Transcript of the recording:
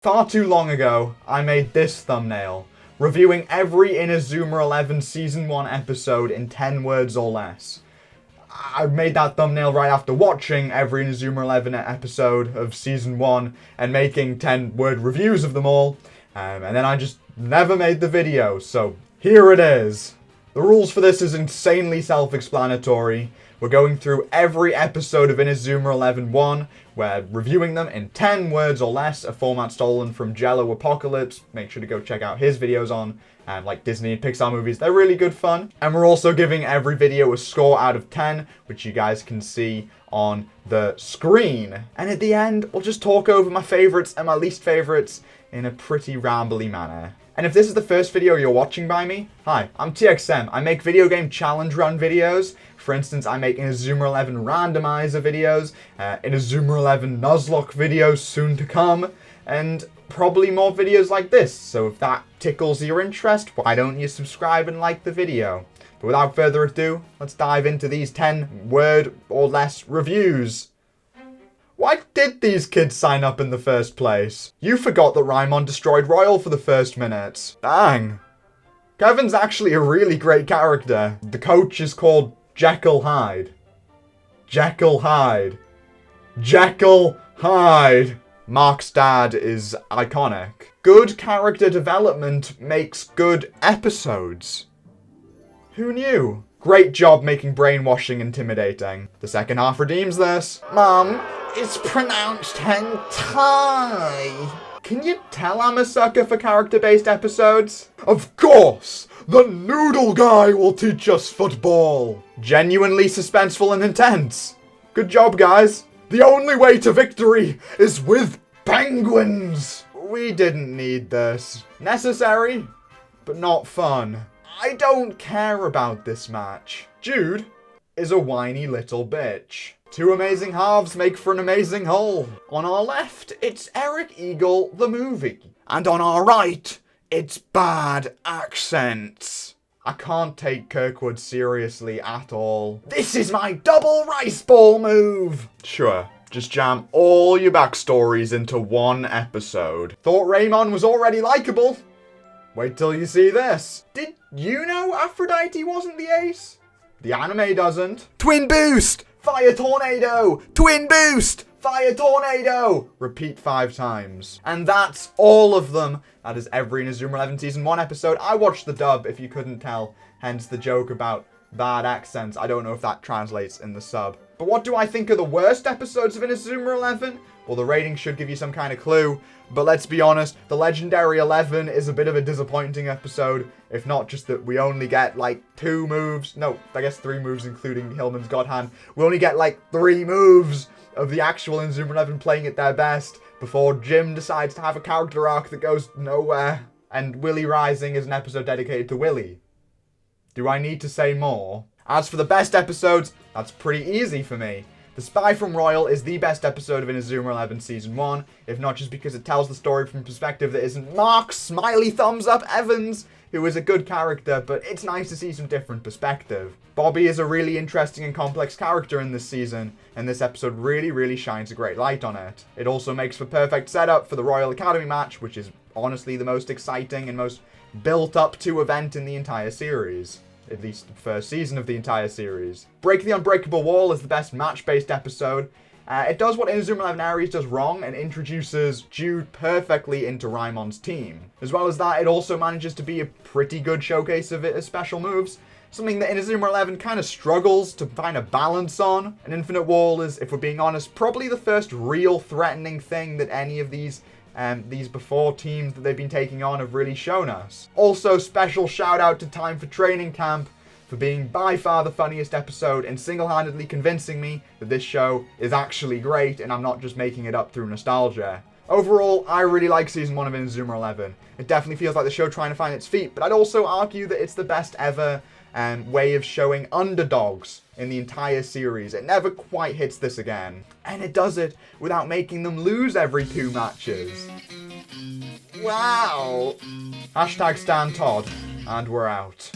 Far too long ago, I made this thumbnail, reviewing every Inazuma 11 Season 1 episode in 10 words or less. I made that thumbnail right after watching every Inazuma 11 episode of Season 1 and making 10-word reviews of them all, and then I just never made the video, so here it is. The rules for this is insanely self-explanatory. We're going through every episode of Inazuma 11 1. We're reviewing them in 10 words or less, a format stolen from Jello Apocalypse. Make sure to go check out his videos on like Disney and Pixar movies. They're really good fun. And we're also giving every video a score out of 10, which you guys can see on the screen. And at the end, we'll just talk over my favorites and my least favorites in a pretty rambly manner. And if this is the first video you're watching by me, hi, I'm TXM. I make video game challenge run videos. For instance, I make Inazuma 11 randomizer videos, Inazuma 11 Nuzlocke videos soon to come, and probably more videos like this. So if that tickles your interest, why don't you subscribe and like the video? But without further ado, let's dive into these 10-word or less reviews. Why did these kids sign up in the first place? You forgot that Raimon destroyed Royal for the first minute. Dang. Kevin's actually a really great character. The coach is called Jekyll Hyde. Jekyll Hyde. Jekyll Hyde. Mark's dad is iconic. Good character development makes good episodes. Who knew? Great job making brainwashing intimidating. The second half redeems this. Mom, it's pronounced hentai. Can you tell I'm a sucker for character-based episodes? Of course! The noodle guy will teach us football. Genuinely suspenseful and intense. Good job, guys. The only way to victory is with penguins. We didn't need this. Necessary, but not fun. I don't care about this match. Jude is a whiny little bitch. Two amazing halves make for an amazing whole. On our left, it's Eric Eagle, the movie. And on our right, it's bad accents. I can't take Kirkwood seriously at all. This is my double rice ball move. Sure, just jam all your backstories into one episode. Thought Raimon was already likable. Wait till you see this. Did you know Aphrodite wasn't the ace? The anime doesn't. Twin boost! Fire tornado! Twin boost! Fire tornado! Repeat 5 times. And that's all of them. That is every Inazuma 11 Season 1 episode. I watched the dub, if you couldn't tell. Hence the joke about bad accents. I don't know if that translates in the sub. But what do I think are the worst episodes of Inazuma 11? Well, the rating should give you some kind of clue. But let's be honest, the Legendary 11 is a bit of a disappointing episode. If not just that we only get like 2 moves. No, I guess 3 moves including Hillman's God Hand. We only get like 3 moves of the actual Inazuma 11 playing at their best before Jim decides to have a character arc that goes nowhere. And Willy Rising is an episode dedicated to Willy. Do I need to say more? As for the best episodes, that's pretty easy for me. The Spy from Royal is the best episode of Inazuma 11 Season 1, if not just because it tells the story from a perspective that isn't Mark Smiley Thumbs Up Evans, who is a good character, but it's nice to see some different perspective. Bobby is a really interesting and complex character in this season, and this episode really shines a great light on it. It also makes for perfect setup for the Royal Academy match, which is honestly the most exciting and most built up to event in the entire series. At least the first season of the entire series. Break the Unbreakable Wall is the best match-based episode. It does what Inazuma 11 Aries does wrong and introduces Jude perfectly into Raimon's team. As well as that, it also manages to be a pretty good showcase of its special moves, something that Inazuma 11 kind of struggles to find a balance on. An Infinite Wall is, if we're being honest, probably the first real threatening thing that any of these before teams that they've been taking on have really shown us. Also, special shout out to Time for Training Camp for being by far the funniest episode and single-handedly convincing me that this show is actually great and I'm not just making it up through nostalgia. Overall, I really like Season 1 of Inazuma 11. It definitely feels like the show trying to find its feet, but I'd also argue that it's the best ever way of showing underdogs in the entire series. It never quite hits this again. And it does it without making them lose every 2 matches. Wow. Hashtag Stan Todd. And we're out.